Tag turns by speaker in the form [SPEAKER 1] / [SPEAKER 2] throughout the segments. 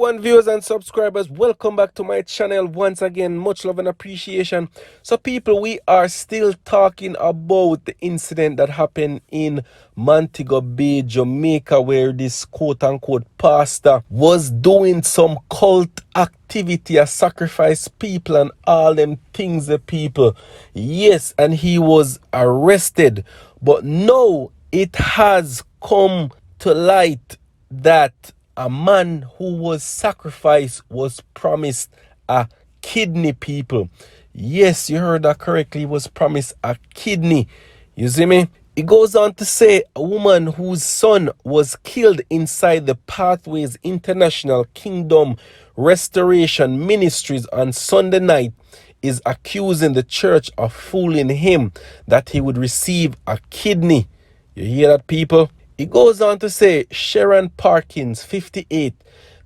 [SPEAKER 1] Wagwan viewers and subscribers, welcome back to my channel once again. Much love and appreciation. So people, we are still talking about the incident that happened in Montego Bay, Jamaica, where this quote-unquote pastor was doing some cult activity, a sacrifice people and all them things, the people. Yes, and he was arrested. But now it has come to light that a man who was sacrificed was promised a kidney, people. Yes, you heard that correctly. He was promised a kidney. You see me? It goes on to say a woman whose son was killed inside the Pathways International Kingdom Restoration Ministries on Sunday night is accusing the church of fooling him that he would receive a kidney. You hear that, people? It goes on to say Sharon Parkins, 58,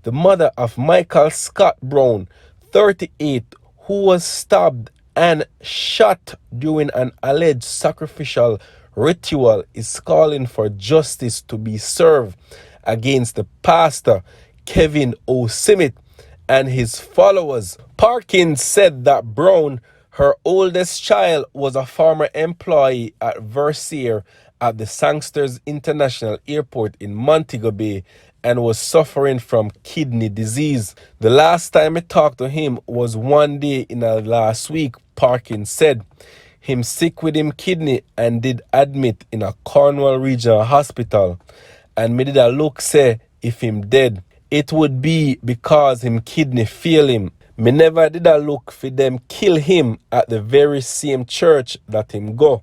[SPEAKER 1] the mother of Michael Scott Brown, 38, who was stabbed and shot during an alleged sacrificial ritual, is calling for justice to be served against the pastor, Kevin O. Simit, and his followers. Parkins said that Brown, her oldest child, was a former employee at Versailles at the Sangsters International Airport in Montego Bay and was suffering from kidney disease. The last time I talked to him was one day in last week, Parkins said. Him sick with him kidney and did admit in a Cornwall Regional Hospital. And me did a look say if him dead, it would be because him kidney fail him. Me never did a look for them kill him at the very same church that him go.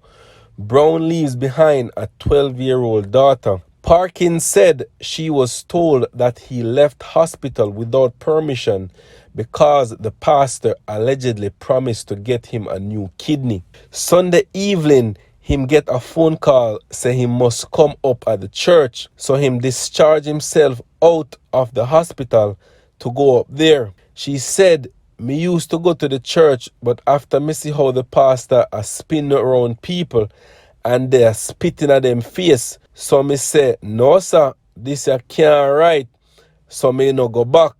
[SPEAKER 1] Brown leaves behind a 12-year-old daughter. Parkins said she was told that he left hospital without permission because the pastor allegedly promised to get him a new kidney. Sunday evening, him get a phone call say he must come up at the church. So him discharge himself out of the hospital to go up there. She said, me used to go to the church, but after me see how the pastor a spin around people and they are spitting at them face, so me say, no sir, this you can't right, so me no go back.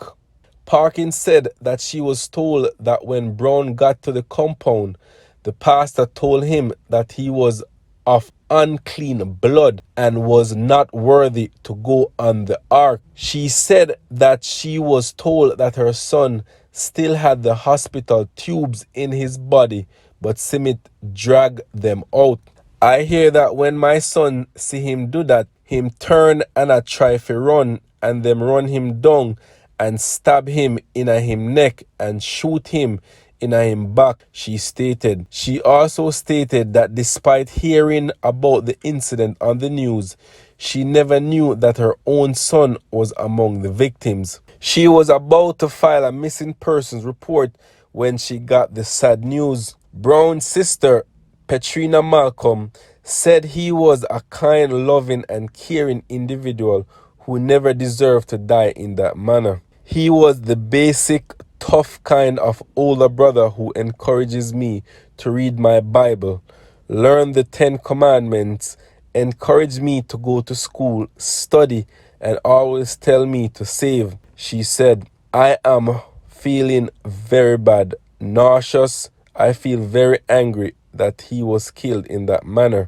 [SPEAKER 1] Parkins said that she was told that when Brown got to the compound, the pastor told him that he was of unclean blood and was not worthy to go on the ark. She said that she was told that her son still had the hospital tubes in his body, but Simit dragged them out. I hear that when my son see him do that, him turn and a try to run, and them run him down and stab him in a him neck and shoot him in a him back, she stated. She also stated that despite hearing about the incident on the news, she never knew that her own son was among the victims. She was about to file a missing persons report when she got the sad news. Brown's sister, Petrina Malcolm, said he was a kind, loving, and caring individual who never deserved to die in that manner. He was the basic, tough kind of older brother who encourages me to read my Bible, learn the 10 Commandments, encourage me to go to school, study, and always tell me to save. She said, I am feeling very bad, nauseous. I feel very angry that he was killed in that manner,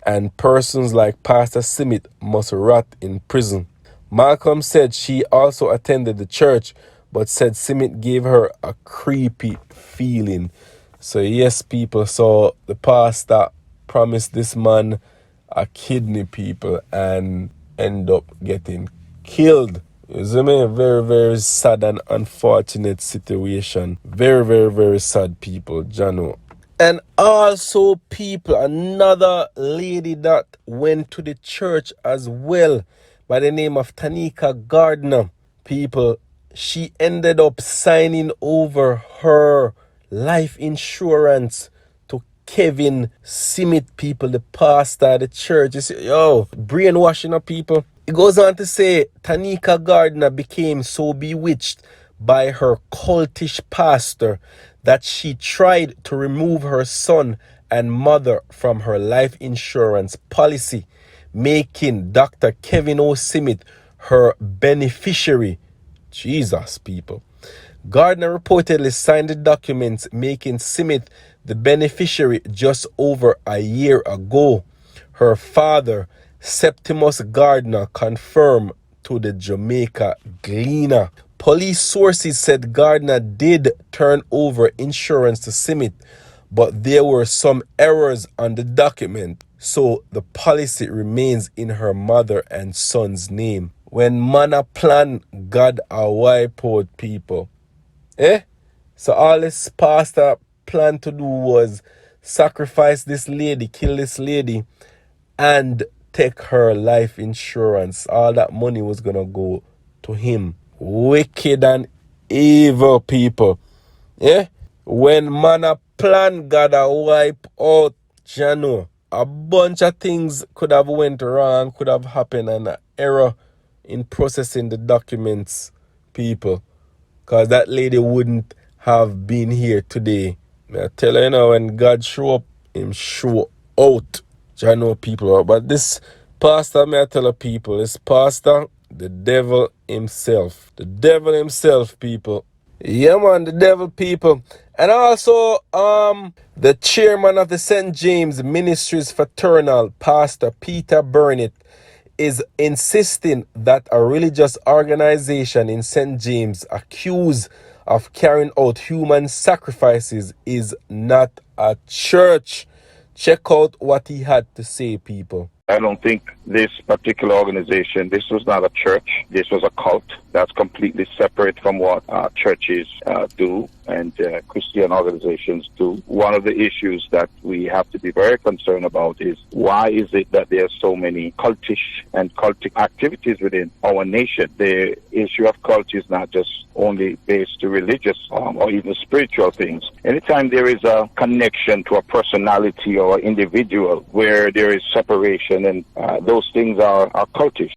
[SPEAKER 1] and persons like Pastor Simit must rot in prison. Malcolm said she also attended the church, but said Simit gave her a creepy feeling. So yes, people, so the pastor promised this man a kidney, people, and end up getting killed. You see me? Very, very sad and unfortunate situation. Very, very, very sad, people, Jano. And also, people, another lady that went to the church as well by the name of Tanika Gardner. People, she ended up signing over her life insurance to Kevin Simit, people, the pastor of the church. You see, yo, brainwashing of people. It goes on to say Tanika Gardner became so bewitched by her cultish pastor that she tried to remove her son and mother from her life insurance policy, making Dr. Kevin O. Simit her beneficiary Jesus, people. Gardner reportedly signed the documents making Smith the beneficiary just over a year ago. Her father, Septimus Gardner, confirmed to the Jamaica Gleaner. Police sources said Gardner did turn over insurance to Smith, but there were some errors on the document, so the policy remains in her mother and son's name. When man a plan, God a wipe out, people. Eh? So all this pastor planned to do was sacrifice this lady, kill this lady, and take her life insurance. All that money was gonna go to him. Wicked and evil, people. Yeah? When man a plan, God a wipe out. Jano. A bunch of things could have went wrong, could have happened, and an error in processing the documents, people. Because that lady wouldn't have been here today. I tell her, when God show up, him show out. I know people are. But this pastor, I tell her people, this pastor, the devil himself. The devil himself, people. Yeah, man, the devil, people. And also, the chairman of the St. James Ministries Fraternal, Pastor Peter Burnett, is insisting that a religious organization in St. James accused of carrying out human sacrifices is not a church. Check out what he had to say, people.
[SPEAKER 2] I don't think this particular organization, this was not a church. This was a cult that's completely separate from what churches do and Christian organizations do. One of the issues that we have to be very concerned about is why is it that there are so many cultish and cultic activities within our nation? The issue of cult is not just only based to religious or even spiritual things. Anytime there is a connection to a personality or individual where there is separation, and those things are cultish.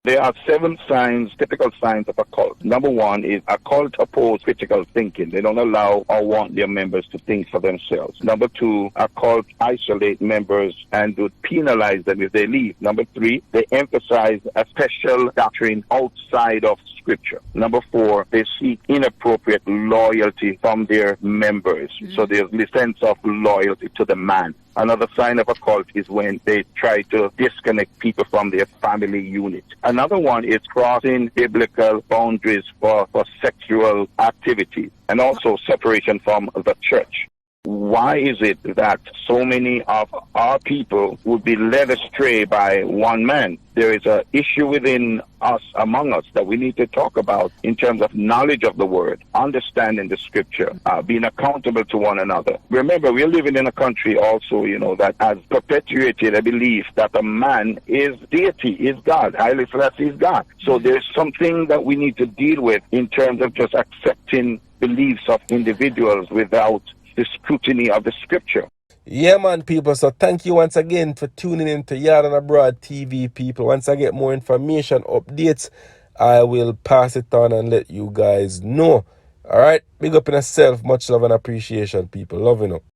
[SPEAKER 2] There are 7 signs, typical signs of a cult. Number 1 is a cult opposes critical thinking. They don't allow or want their members to think for themselves. Number 2, a cult isolate members and would penalize them if they leave. Number 3, they emphasize a special doctrine outside of Scripture. Number 4, they seek inappropriate loyalty from their members. So there's a sense of loyalty to the man. Another sign of a cult is when they try to disconnect people from their family unit. Another one is crossing biblical boundaries for sexual activity, and also separation from the church. Why is it that so many of our people would be led astray by one man? There is an issue within us, among us, that we need to talk about in terms of knowledge of the word, understanding the scripture, being accountable to one another. Remember, we're living in a country also, that has perpetuated a belief that a man is deity, is God. Haile Selassie is God. So there's something that we need to deal with in terms of just accepting beliefs of individuals without the scrutiny of the scripture.
[SPEAKER 1] Yeah, man, people. So thank you once again for tuning in to Yard and Abroad TV, people. Once I get more information, updates, I will pass it on and let you guys know. All right, big up in yourself. Much love and appreciation, people. Love you.